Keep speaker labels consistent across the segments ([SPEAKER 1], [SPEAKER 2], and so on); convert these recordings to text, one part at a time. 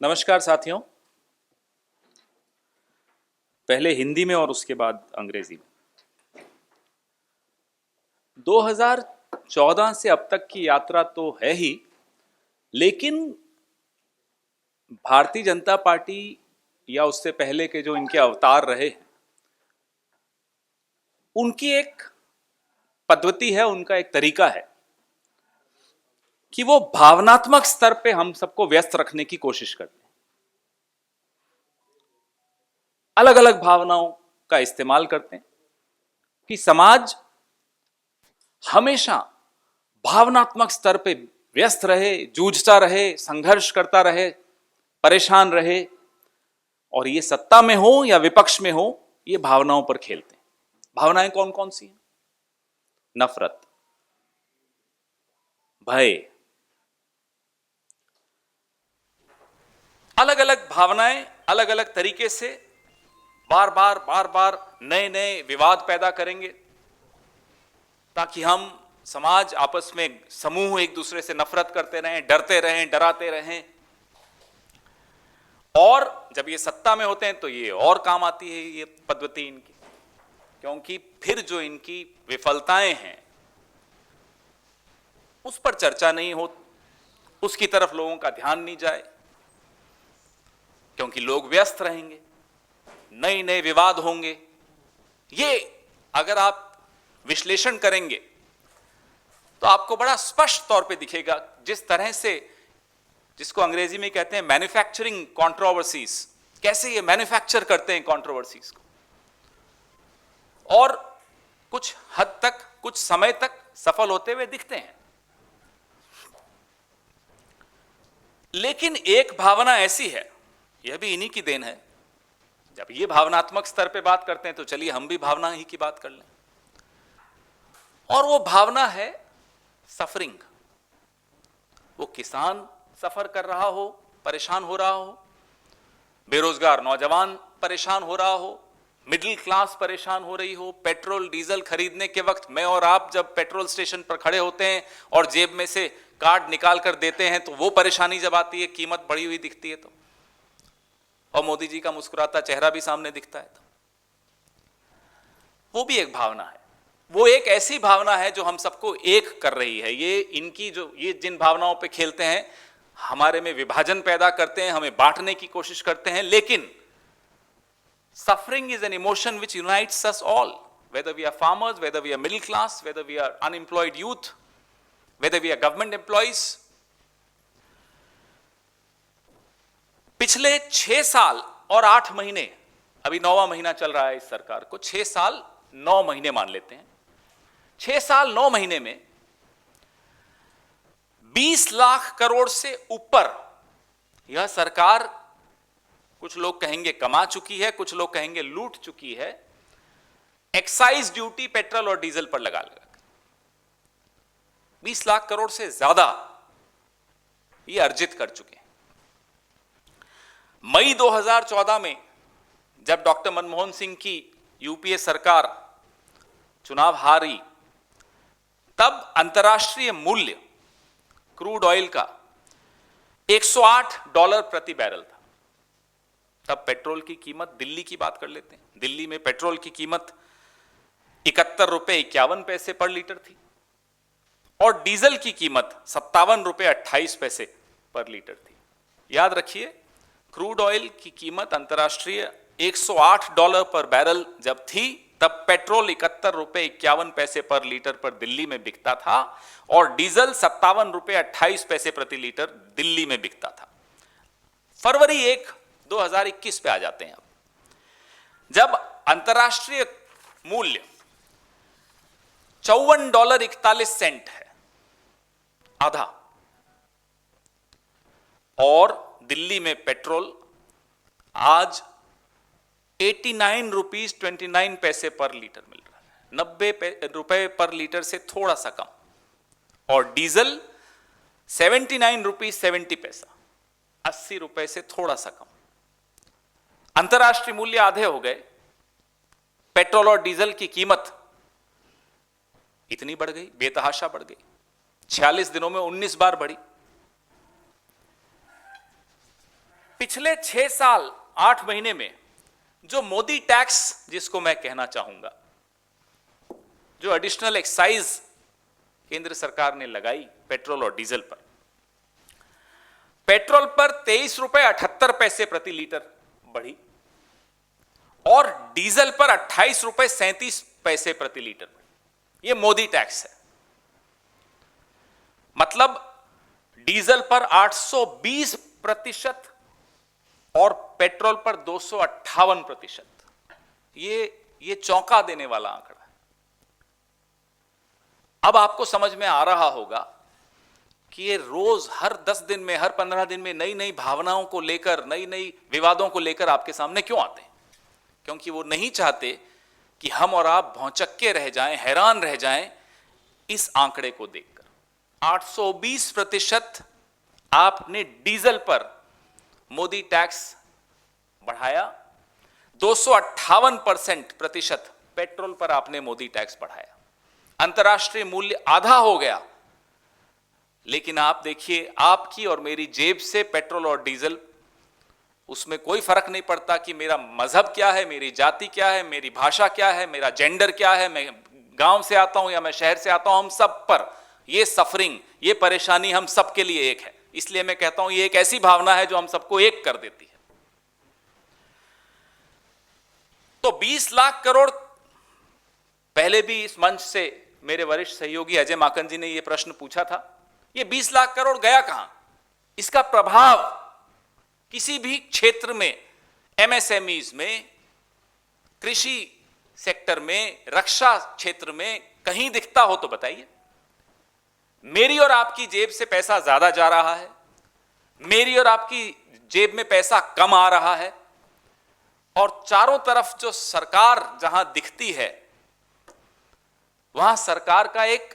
[SPEAKER 1] नमस्कार साथियों। पहले हिंदी में और उसके बाद अंग्रेजी में। 2014 से अब तक की यात्रा तो है ही, लेकिन भारतीय जनता पार्टी या उससे पहले के जो इनके अवतार रहे, उनकी एक पद्धति है, उनका एक तरीका है कि वो भावनात्मक स्तर पे हम सबको व्यस्त रखने की कोशिश करते हैं। अलग अलग भावनाओं का इस्तेमाल करते हैं कि समाज हमेशा भावनात्मक स्तर पे व्यस्त रहे, जूझता रहे, संघर्ष करता रहे, परेशान रहे, और ये सत्ता में हो या विपक्ष में हो, ये भावनाओं पर खेलते हैं। भावनाएं कौन कौन सी हैं? नफरत, भय, अलग अलग भावनाएं अलग अलग तरीके से बार बार नए नए विवाद पैदा करेंगे ताकि हम समाज आपस में समूह एक दूसरे से नफरत करते रहें, डरते रहें, डराते रहें। और जब ये सत्ता में होते हैं तो ये और काम आती है ये पद्धति इनकी, क्योंकि फिर जो इनकी विफलताएं हैं उस पर चर्चा नहीं हो, उसकी तरफ लोगों का ध्यान नहीं जाए, क्योंकि लोग व्यस्त रहेंगे, नए नए विवाद होंगे। ये अगर आप विश्लेषण करेंगे तो आपको बड़ा स्पष्ट तौर पे दिखेगा जिस तरह से, जिसको अंग्रेजी में कहते हैं मैन्युफैक्चरिंग कंट्रोवर्सीज, कैसे ये मैन्युफैक्चर करते हैं कंट्रोवर्सीज को, और कुछ हद तक, कुछ समय तक सफल होते हुए दिखते हैं। लेकिन एक भावना ऐसी है, यह भी इन्हीं की देन है। जब ये भावनात्मक स्तर पे बात करते हैं तो चलिए हम भी भावना ही की बात कर लें, और वो भावना है सफरिंग। वो किसान सफर कर रहा हो, परेशान हो रहा हो, बेरोजगार नौजवान परेशान हो रहा हो, मिडिल क्लास परेशान हो रही हो, पेट्रोल डीजल खरीदने के वक्त मैं और आप जब पेट्रोल स्टेशन पर खड़े होते हैं और जेब में से कार्ड निकाल कर देते हैं तो वो परेशानी जब आती है, कीमत बढ़ी हुई दिखती है तो, और मोदी जी का मुस्कुराता चेहरा भी सामने दिखता है तो, वो भी एक भावना है। वो एक ऐसी भावना है जो हम सबको एक कर रही है। ये इनकी जो, ये जिन भावनाओं पे खेलते हैं, हमारे में विभाजन पैदा करते हैं, हमें बांटने की कोशिश करते हैं। लेकिन suffering is an emotion which unites us all, whether we are farmers, whether we are middle class, whether we are unemployed youth, whether we are government employees. पिछले 6 साल और 8 महीने, अभी 9वां महीना चल रहा है इस सरकार को, 6 साल 9 महीने मान लेते हैं, 6 साल 9 महीने में 20 लाख करोड़ से ऊपर यह सरकार, कुछ लोग कहेंगे कमा चुकी है, कुछ लोग कहेंगे लूट चुकी है, एक्साइज ड्यूटी पेट्रोल और डीजल पर लगा 20 लाख करोड़ से ज्यादा ये अर्जित कर चुके हैं। मई 2014 में जब डॉक्टर मनमोहन सिंह की यूपीए सरकार चुनाव हारी, तब अंतर्राष्ट्रीय मूल्य क्रूड ऑयल का $108 प्रति बैरल था। तब पेट्रोल की कीमत, दिल्ली की बात कर लेते हैं, दिल्ली में पेट्रोल की कीमत 71 रुपए 51 पैसे पर लीटर थी, और डीजल की कीमत 57 रुपए 28 पैसे पर लीटर थी। याद रखिए, क्रूड ऑयल की कीमत अंतर्राष्ट्रीय $108 पर बैरल जब थी, तब पेट्रोल 71 रुपए 51 पैसे पर लीटर पर दिल्ली में बिकता था, और डीजल 57 रुपए 28 पैसे प्रति लीटर दिल्ली में बिकता था। फरवरी 1, 2021 पे आ जाते हैं अब, जब अंतर्राष्ट्रीय मूल्य $54.41 है, आधा, और दिल्ली में पेट्रोल आज 89 रुपीज 29 पैसे पर लीटर मिल रहा है, 90 रुपए पर लीटर से थोड़ा सा कम, और डीजल 79 रुपीज 70 पैसा, 80 रुपए से थोड़ा सा कम। अंतर्राष्ट्रीय मूल्य आधे हो गए, पेट्रोल और डीजल की कीमत इतनी बढ़ गई, बेतहाशा बढ़ गई, 46 दिनों में 19 बार बढ़ी। पिछले 6 साल 8 महीने में जो मोदी टैक्स, जिसको मैं कहना चाहूंगा, जो एडिशनल एक्साइज केंद्र सरकार ने लगाई पेट्रोल और डीजल पर, पेट्रोल पर 23 रुपए 78 पैसे प्रति लीटर बढ़ी और डीजल पर 28 रुपए 37 पैसे प्रति लीटर बढ़ी। यह मोदी टैक्स है। मतलब डीजल पर 820% और पेट्रोल पर 258%। ये चौंका देने वाला आंकड़ा है। अब आपको समझ में आ रहा होगा कि ये रोज हर 10 दिन में, हर 15 दिन में नई नई भावनाओं को लेकर, नई नई विवादों को लेकर आपके सामने क्यों आते हैं। क्योंकि वो नहीं चाहते कि हम और आप भौंचक्के रह जाएं, हैरान रह जाएं इस आंकड़े को देखकर। 820% आपने डीजल पर मोदी टैक्स बढ़ाया, 258% पेट्रोल पर आपने मोदी टैक्स बढ़ाया। अंतर्राष्ट्रीय मूल्य आधा हो गया, लेकिन आप देखिए, आपकी और मेरी जेब से पेट्रोल और डीजल, उसमें कोई फर्क नहीं पड़ता कि मेरा मजहब क्या है, मेरी जाति क्या है, मेरी भाषा क्या है, मेरा जेंडर क्या है, मैं गांव से आता हूं या मैं शहर से आता हूं, हम सब पर ये सफरिंग, ये परेशानी हम सबके लिए एक है। इसलिए मैं कहता हूं ये एक ऐसी भावना है जो हम सबको एक कर देती है। तो 20 लाख करोड़, पहले भी इस मंच से मेरे वरिष्ठ सहयोगी अजय माकन जी ने यह प्रश्न पूछा था, ये 20 लाख करोड़ गया कहां? इसका प्रभाव किसी भी क्षेत्र में, एमएसएमईज में, कृषि सेक्टर में, रक्षा क्षेत्र में कहीं दिखता हो तो बताइए। मेरी और आपकी जेब से पैसा ज्यादा जा रहा है, मेरी और आपकी जेब में पैसा कम आ रहा है, और चारों तरफ जो सरकार जहां दिखती है वहां सरकार का एक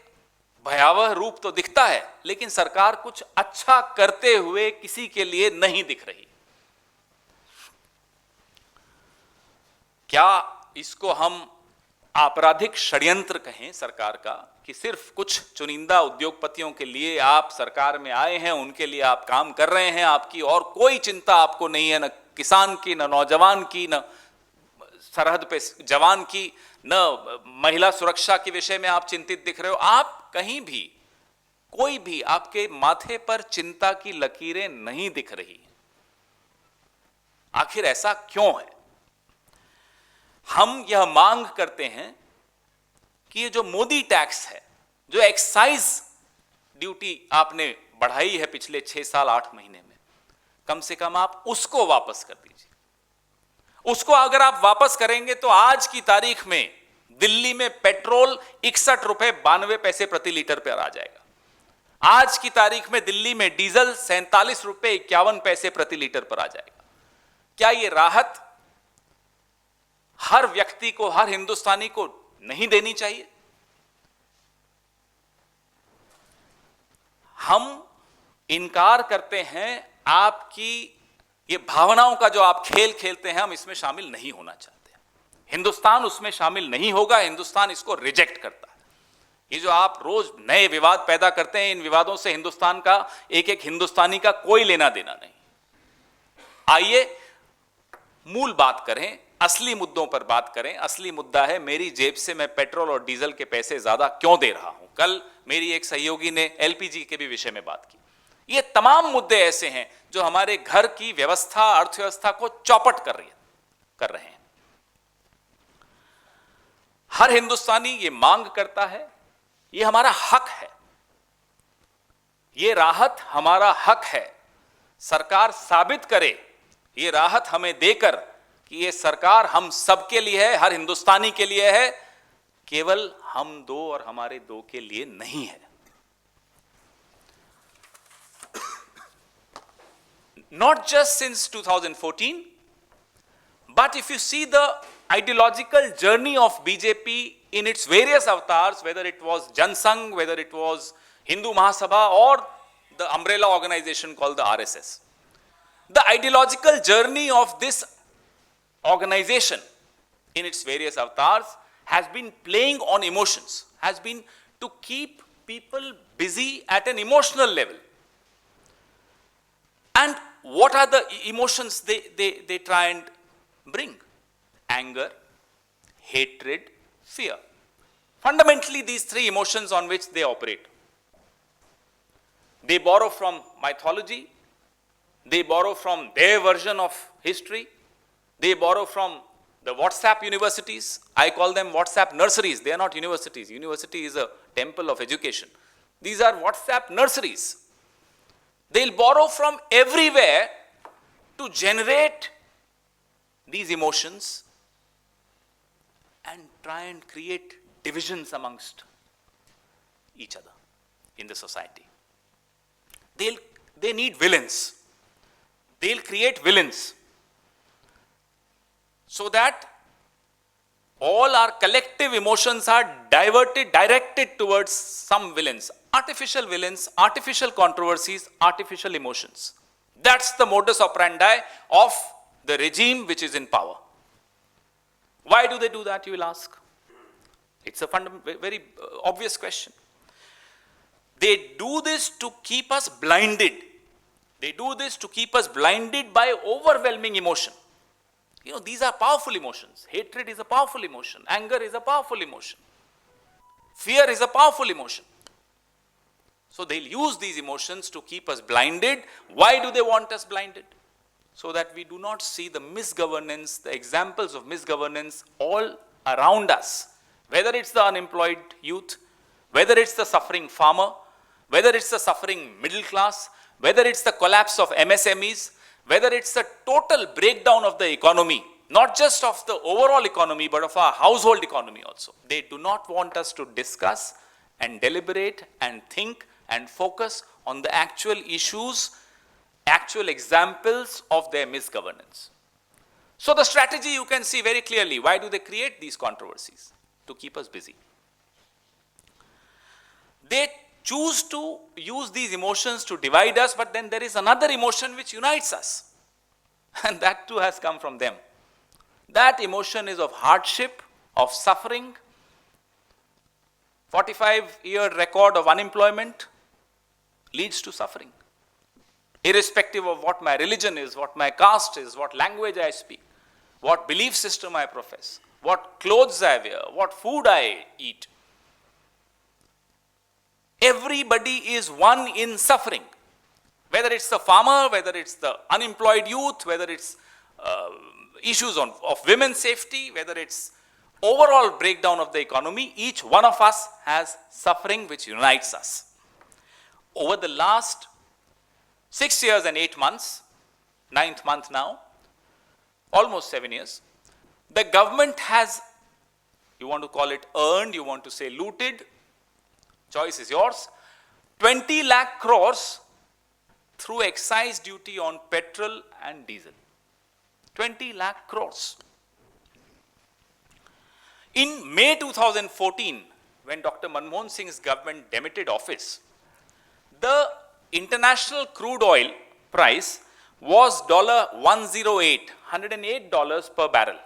[SPEAKER 1] भयावह रूप तो दिखता है, लेकिन सरकार कुछ अच्छा करते हुए किसी के लिए नहीं दिख रही। क्या इसको हम आपराधिक षड्यंत्र कहें सरकार का, कि सिर्फ कुछ चुनिंदा उद्योगपतियों के लिए आप सरकार में आए हैं, उनके लिए आप काम कर रहे हैं, आपकी और कोई चिंता आपको नहीं है, न किसान की, न नौजवान की, न सरहद पे जवान की, न महिला सुरक्षा के विषय में आप चिंतित दिख रहे हो। आप कहीं भी, कोई भी, आपके माथे पर चिंता की लकीरें नहीं दिख रही। आखिर ऐसा क्यों है? हम यह मांग करते हैं कि ये जो मोदी टैक्स है, जो एक्साइज ड्यूटी आपने बढ़ाई है पिछले 6 साल 8 महीने में, कम से कम आप उसको वापस कर दीजिए। उसको अगर आप वापस करेंगे तो आज की तारीख में दिल्ली में पेट्रोल 61 रुपए 92 पैसे प्रति लीटर पर आ जाएगा। आज की तारीख में दिल्ली में डीजल 47 रुपए 51 पैसे प्रति लीटर पर आ जाएगा। क्या यह राहत हर व्यक्ति को, हर हिंदुस्तानी को नहीं देनी चाहिए? हम इनकार करते हैं आपकी ये भावनाओं का, जो आप खेल खेलते हैं, हम इसमें शामिल नहीं होना चाहते। हिंदुस्तान उसमें शामिल नहीं होगा, हिंदुस्तान इसको रिजेक्ट करता है। ये जो आप रोज नए विवाद पैदा करते हैं, इन विवादों से हिंदुस्तान का, एक एक हिंदुस्तानी का कोई लेना देना नहीं। आइए मूल बात करें, असली मुद्दों पर बात करें। असली मुद्दा है, मेरी जेब से मैं पेट्रोल और डीजल के पैसे ज्यादा क्यों दे रहा हूं। कल मेरी एक सहयोगी ने एलपीजी के भी विषय में बात की। ये तमाम मुद्दे ऐसे हैं जो हमारे घर की व्यवस्था, अर्थव्यवस्था को चौपट कर रहे हैं। हर हिंदुस्तानी ये मांग करता है, ये हमारा हक है, ये राहत हमारा हक है। सरकार साबित करे, ये राहत हमें देकर कि ये सरकार हम सबके लिए है, हर हिंदुस्तानी के लिए है, केवल हम दो और हमारे दो के लिए नहीं है। Not just since 2014, but if you see the ideological journey of BJP in its various avatars, whether it was Jan Sangh, whether it was Hindu Mahasabha, or the umbrella organization called the RSS, the ideological journey of this organization in its various avatars has been playing on emotions, has been to keep people busy at an emotional level. And what are the emotions they try and bring? Anger, hatred, fear. Fundamentally, these three emotions on which they operate. They borrow from mythology, they borrow from their version of history, they borrow from the WhatsApp universities. I call them WhatsApp nurseries. They are not universities. University is a temple of education. These are WhatsApp nurseries. They'll borrow from everywhere to generate these emotions and try and create divisions amongst each other in the society. They need villains. They'll create villains so that all our collective emotions are directed towards some villains, artificial controversies, artificial emotions. That's the modus operandi of the regime which is in power. Why do they do that, you will ask? It's a very obvious question. They do this to keep us blinded. They do this to keep us blinded by overwhelming emotion. You know, these are powerful emotions. Hatred is a powerful emotion. Anger is a powerful emotion. Fear is a powerful emotion. So they'll use these emotions to keep us blinded. Why do they want us blinded? So that we do not see the misgovernance, the examples of misgovernance all around us. Whether it's the unemployed youth, whether it's the suffering farmer, whether it's the suffering middle class, whether it's the collapse of MSMEs, whether it's the total breakdown of the economy, not just of the overall economy, but of our household economy also. They do not want us to discuss and deliberate and think and focus on the actual issues, actual examples of their misgovernance. So the strategy you can see very clearly. Why do they create these controversies? To keep us busy. They choose to use these emotions to divide us, but then there is another emotion which unites us. And that too has come from them. That emotion is of hardship, of suffering. 45-year record of unemployment leads to suffering. Irrespective of what my religion is, what my caste is, what language I speak, what belief system I profess, what clothes I wear, what food I eat. Everybody is one in suffering. Whether it's the farmer, whether it's the unemployed youth, whether it's issues of women's safety, whether it's overall breakdown of the economy, each one of us has suffering which unites us. Over the last 6 years and 8 months, 9th month now, almost 7 years, the government has, you want to call it earned, you want to say looted, choice is yours, 20 lakh crores through excise duty on petrol and diesel. 20 lakh crores. In May 2014, when Dr. Manmohan Singh's government demitted office, the international crude oil price was $108 per barrel.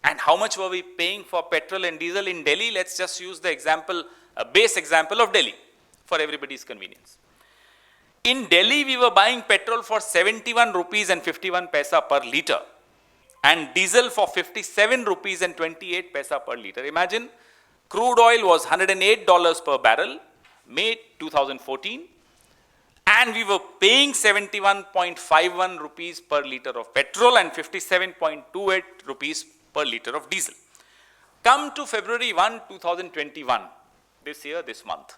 [SPEAKER 1] And how much were we paying for petrol and diesel in Delhi? Let's just use the example, a base example of Delhi for everybody's convenience. In Delhi, we were buying petrol for 71 rupees and 51 paisa per liter and diesel for 57 rupees and 28 paisa per liter. Imagine, crude oil was $108 per barrel, May 2014, and we were paying 71.51 rupees per liter of petrol and 57.28 rupees per liter of diesel. Come to February 1, 2021, this year, this month.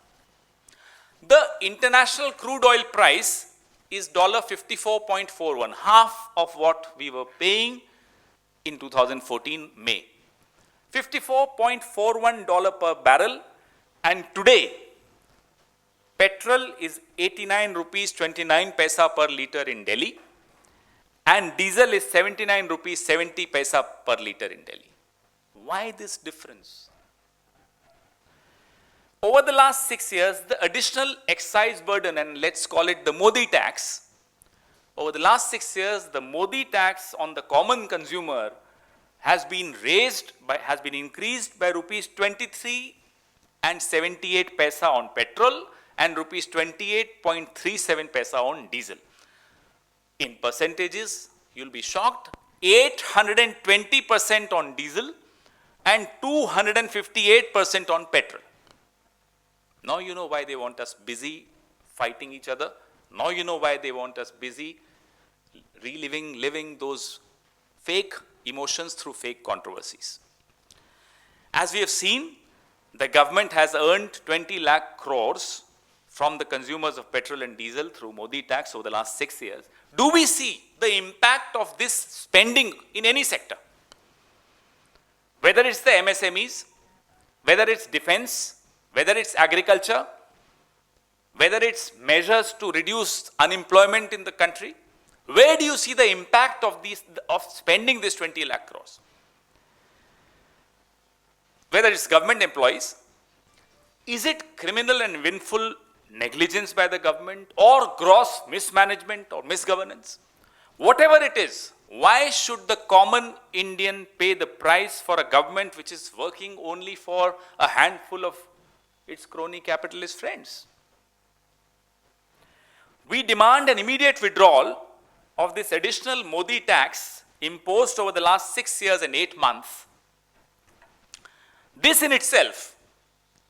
[SPEAKER 1] The international crude oil price is $54.41, half of what we were paying in 2014 May. $54.41 per barrel, and today petrol is 89 rupees 29 paisa per liter in Delhi and diesel is 79 rupees 70 paisa per liter in Delhi. Why this difference? Over the last 6 years, the additional excise burden, and let's call it the Modi tax, over the last 6 years, the Modi tax on the common consumer has been increased by rupees 23 and 78 paisa on petrol and rupees 28.37 paisa on diesel. In percentages, you'll be shocked, 820% on diesel and 258% on petrol. Now you know why they want us busy fighting each other. Now you know why they want us busy living those fake emotions through fake controversies. As we have seen, the government has earned 20 lakh crores from the consumers of petrol and diesel through Modi tax over the last 6 years. Do we see the impact of this spending in any sector? Whether it's the MSMEs, whether it's defense, whether it's agriculture, whether it's measures to reduce unemployment in the country, where do you see the impact of spending this 20 lakh crores? Whether it's government employees, is it criminal and willful negligence by the government or gross mismanagement or misgovernance? Whatever it is, why should the common Indian pay the price for a government which is working only for a handful of its crony capitalist friends? We demand an immediate withdrawal of this additional Modi tax imposed over the last 6 years and 8 months. This in itself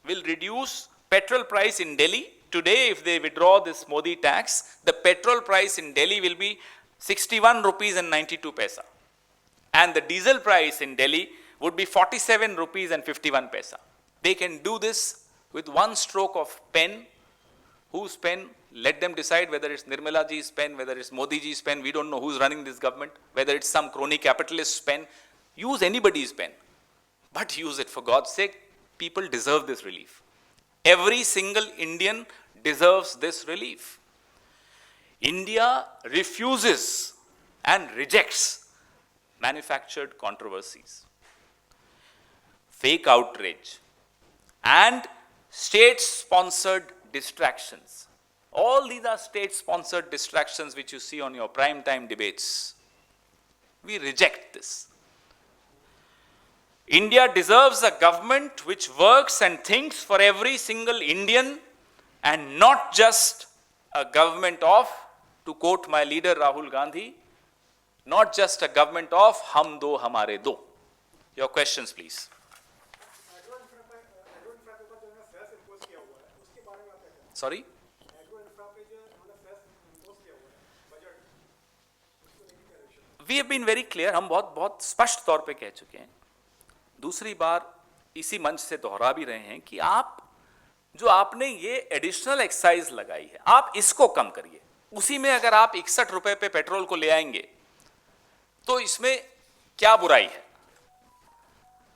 [SPEAKER 1] will reduce petrol price in Delhi. Today, if they withdraw this Modi tax, the petrol price in Delhi will be 61 rupees and 92 paisa. And the diesel price in Delhi would be 47 rupees and 51 paisa. They can do this with one stroke of pen. Whose pen? Let them decide whether it's Nirmala ji's pen, whether it's Modi ji's pen. We don't know who's running this government, whether it's some crony capitalist's pen. Use anybody's pen, but use it for God's sake. People deserve this relief. Every single Indian deserves this relief. India refuses and rejects manufactured controversies, fake outrage, and state-sponsored distractions. All these are state-sponsored distractions which you see on your prime time debates. We reject this. India deserves a government which works and thinks for every single Indian and not just a government of, to quote my leader Rahul Gandhi, not just a government of hum do hamare do. Your questions, please. Sorry? We have been very clear, हम बहुत स्पष्ट तौर पे कह चुके हैं, दूसरी बार इसी मंच से दोहरा भी रहे हैं कि आप जो आपने ये एडिशनल एक्साइज लगाई है, आप इसको कम करिए. उसी में अगर आप 61 रुपए पे पेट्रोल को ले आएंगे तो इसमें क्या बुराई है?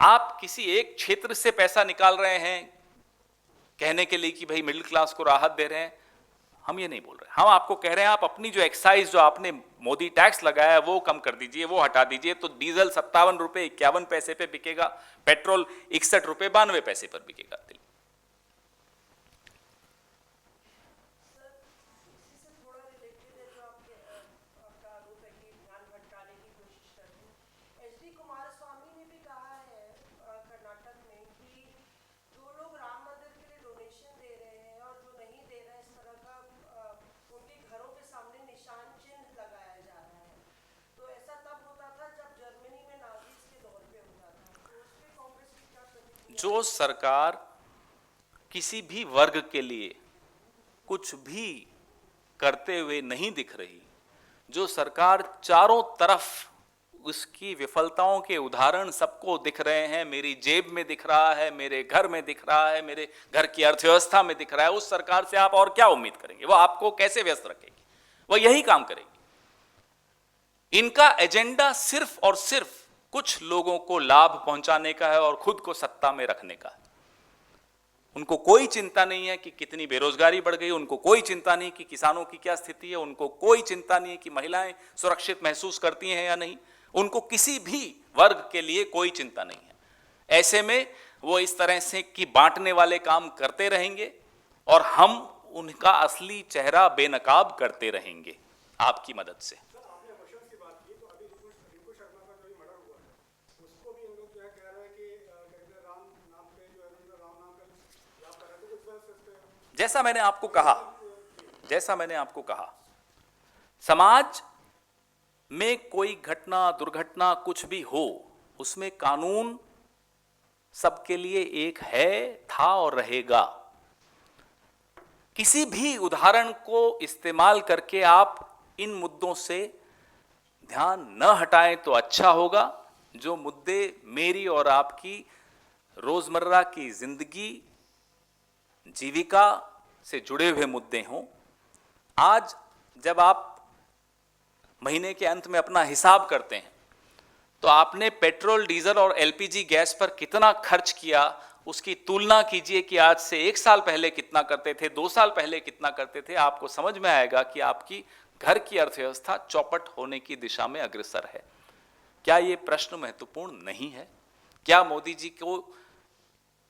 [SPEAKER 1] आप किसी एक क्षेत्र से पैसा निकाल रहे हैं कहने के लिए कि भाई मिडिल क्लास को राहत दे रहे हैं. हम ये नहीं बोल रहे, हम आपको कह रहे हैं आप अपनी जो एक्साइज जो आपने मोदी टैक्स लगाया है वो कम कर दीजिए, वो हटा दीजिए. तो डीजल 57 रुपए 51 पैसे पे बिकेगा, पेट्रोल 61 रुपए 92 पैसे पर बिकेगा. जो सरकार किसी भी वर्ग के लिए कुछ भी करते हुए नहीं दिख रही, जो सरकार चारों तरफ उसकी विफलताओं के उदाहरण सबको दिख रहे हैं, मेरी जेब में दिख रहा है, मेरे घर में दिख रहा है, मेरे घर की अर्थव्यवस्था में दिख रहा है, उस सरकार से आप और क्या उम्मीद करेंगे? वो आपको कैसे व्यस्त रखेगी? वो यही काम करेगी. इनका एजेंडा सिर्फ और सिर्फ कुछ लोगों को लाभ पहुंचाने का है और खुद को सत्ता में रखने का है. उनको कोई चिंता नहीं है कि कितनी बेरोजगारी बढ़ गई, उनको कोई चिंता नहीं कि किसानों की क्या स्थिति है, उनको कोई चिंता नहीं है कि महिलाएं सुरक्षित महसूस करती हैं या नहीं. उनको किसी भी वर्ग के लिए कोई चिंता नहीं है. ऐसे में वो इस तरह से कि बांटने वाले काम करते रहेंगे और हम उनका असली चेहरा बेनकाब करते रहेंगे आपकी मदद से. जैसा मैंने आपको कहा, समाज में कोई घटना दुर्घटना कुछ भी हो, उसमें कानून सबके लिए एक है, था और रहेगा। किसी भी उदाहरण को इस्तेमाल करके आप इन मुद्दों से ध्यान न हटाएं तो अच्छा होगा। जो मुद्दे मेरी और आपकी रोजमर्रा की जिंदगी, जीविका से जुड़े हुए मुद्दे हों। आज जब आप महीने के अंत में अपना हिसाब करते हैं तो आपने पेट्रोल, डीजल और एलपीजी गैस पर कितना खर्च किया, उसकी तुलना कीजिए कि आज से 1 साल पहले कितना करते थे, 2 साल पहले कितना करते थे। आपको समझ में आएगा कि आपकी घर की अर्थव्यवस्था चौपट होने की दिशा में अग्रसर है। क्या यह प्रश्न महत्वपूर्ण नहीं है? क्या मोदी जी को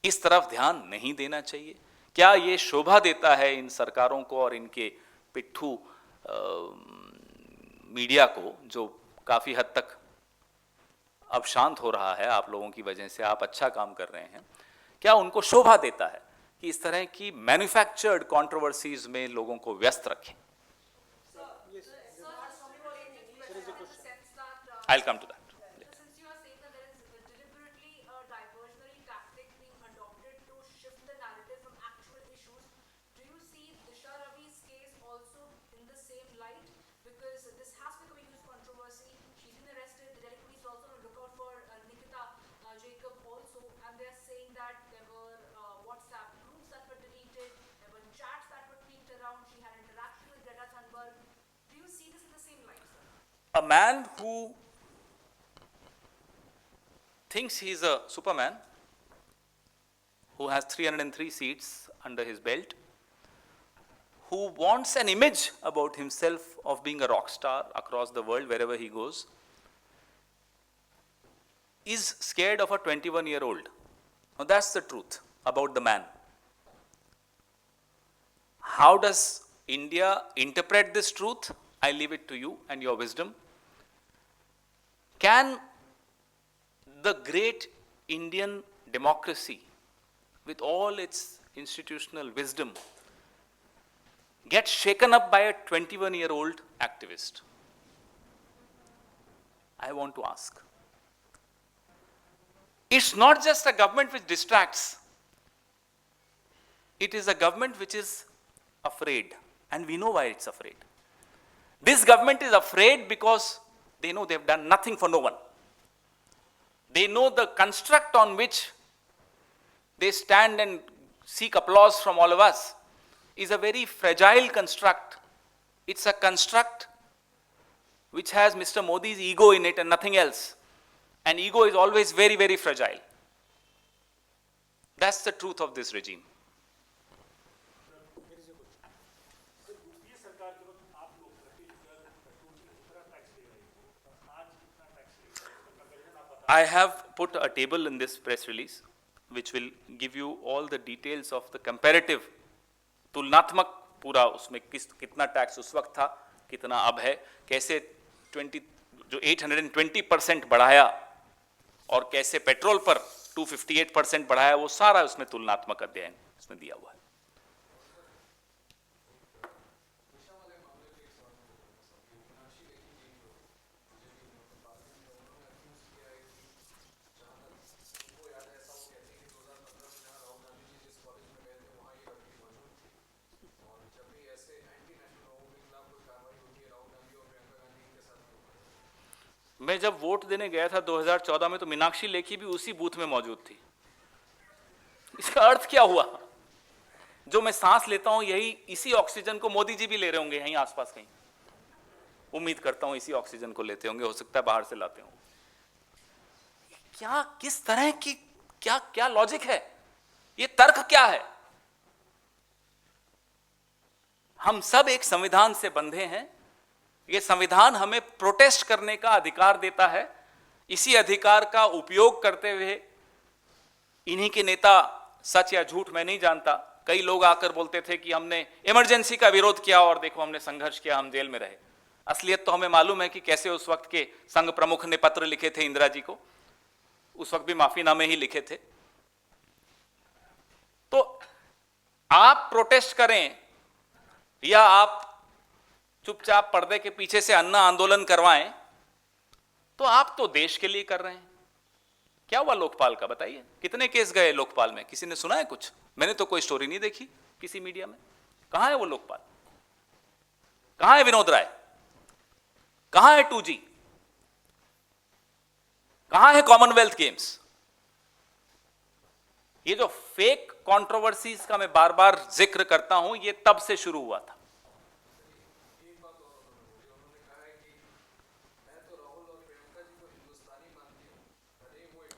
[SPEAKER 1] इस तरफ ध्यान नहीं देना चाहिए? क्या यह शोभा देता है इन सरकारों को और इनके पिट्ठू मीडिया को, जो काफी हद तक अब शांत हो रहा है आप लोगों की वजह से, आप अच्छा काम कर रहे हैं? क्या उनको शोभा देता है कि इस तरह की मैन्युफैक्चर्ड कंट्रोवर्सीज में लोगों को व्यस्त रखें? I'll come to that.
[SPEAKER 2] Since you are saying that there is deliberately a diversionary tactic being adopted to shift the narrative from actual issues, do you see Disha Ravi's case also in the same light? Because this has become a huge controversy. She's been arrested. The Delhi police also on the lookout for Nikita Jacob also, and they are saying that there were WhatsApp groups that were deleted, there were chats that were tweeted around. She had interaction with Greta Thunberg. Do you see this in the same light, sir?
[SPEAKER 1] A man who thinks he is a Superman, who has 303 seats under his belt, who wants an image about himself of being a rock star across the world wherever he goes, is scared of a 21-year-old. Now that's the truth about the man. How does India interpret this truth? I leave it to you and your wisdom. Can the great Indian democracy, with all its institutional wisdom, get shaken up by a 21-year-old activist? I want to ask. It's not just a government which distracts. It is a government which is afraid, and we know why it's afraid. This government is afraid because they know they've done nothing for no one. They know the construct on which they stand and seek applause from all of us is a very fragile construct. It's a construct which has Mr. Modi's ego in it and nothing else. And ego is always very, very fragile. That's the truth of this regime. I have put a table in this press release which will give you all the details of the comparative, तुलनात्मक पूरा, उसमें कितना tax उस वक्त था, कितना अब है, कैसे 820% बढ़ाया और कैसे पेट्रोल पर 258% बढ़ाया, वो सारा उसमें तुलनात्मक अध्ययन उसमें दिया हुआ है। मैं जब वोट देने गया था 2014 में तो मीनाक्षी लेखी भी उसी बूथ में मौजूद थी। इसका अर्थ क्या हुआ? जो मैं सांस लेता हूं यही, इसी ऑक्सीजन को मोदी जी भी ले रहे होंगे यहीं आसपास कहीं, उम्मीद करता हूं इसी ऑक्सीजन को लेते होंगे, हो सकता है बाहर से लाते हों। क्या, किस तरह की, क्या क्या लॉजिक है? ये तर्क क्या है? हम सब एक संविधान से बंधे हैं। ये संविधान हमें प्रोटेस्ट करने का अधिकार देता है। इसी अधिकार का उपयोग करते हुए इन्हीं के नेता, सच या झूठ मैं नहीं जानता, कई लोग आकर बोलते थे कि हमने इमरजेंसी का विरोध किया और देखो हमने संघर्ष किया, हम जेल में रहे। असलियत तो हमें मालूम है कि कैसे उस वक्त के संघ प्रमुख ने पत्र लिखे थे इंदिरा जी को, उस वक्त भी माफीनामे ही लिखे थे। तो आप प्रोटेस्ट करें या आप चुपचाप पर्दे के पीछे से अन्ना आंदोलन करवाएं, तो आप तो देश के लिए कर रहे हैं। क्या हुआ लोकपाल का बताइए, कितने केस गए लोकपाल में, किसी ने सुना है कुछ? मैंने तो कोई स्टोरी नहीं देखी किसी मीडिया में। कहां है वो लोकपाल? कहां है विनोद राय? कहां है 2G? कहां है कॉमनवेल्थ गेम्स? ये जो फेक कंट्रोवर्सीज का मैं बार बार जिक्र करता हूं, ये तब से शुरू हुआ था।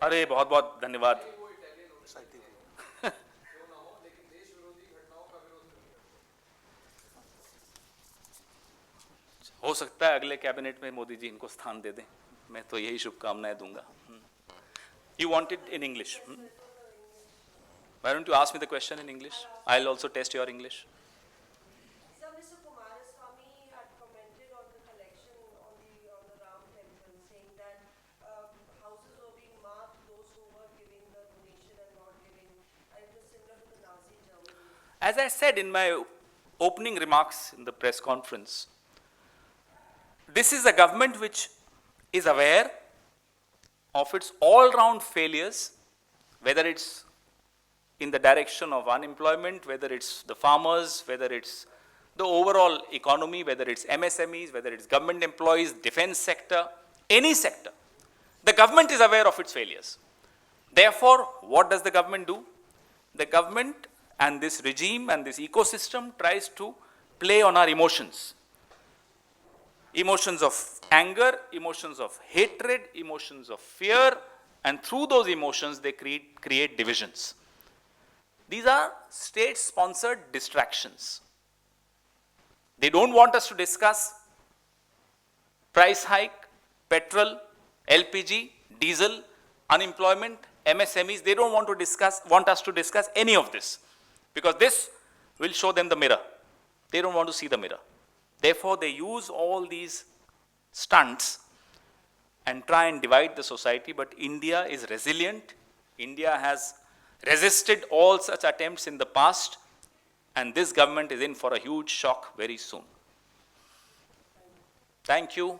[SPEAKER 1] अरे बहुत बहुत धन्यवाद। हो सकता है अगले कैबिनेट में मोदी जी इनको स्थान दे दें, मैं तो यही शुभकामनाएं दूंगा। You wanted in English? Why don't you ask me the question in English? I'll also test your English.
[SPEAKER 3] Sir, Mr. Kumaraswamy had commented on the collection on the Ram temple, saying that houses were being marked, those who were giving the donation and not giving, and it was similar to the Nazi Germany.
[SPEAKER 1] As I said in my opening remarks in the press conference, this is a government which is aware of its all-round failures, whether it's in the direction of unemployment, whether it's the farmers, whether it's the overall economy, whether it's MSMEs, whether it's government employees, defense sector, any sector. The government is aware of its failures. Therefore, what does the government do? The government and this regime and this ecosystem tries to play on our emotions. Emotions of anger, emotions of hatred, emotions of fear, and through those emotions they create divisions. These are state-sponsored distractions. They don't want us to discuss price hike, petrol, LPG, diesel, unemployment, MSMEs. They don't want us to discuss any of this, because this will show them the mirror. They don't want to see the mirror. Therefore, they use all these stunts and try and divide the society. But India is resilient. India has resisted all such attempts in the past, and this government is in for a huge shock very soon. Thank you.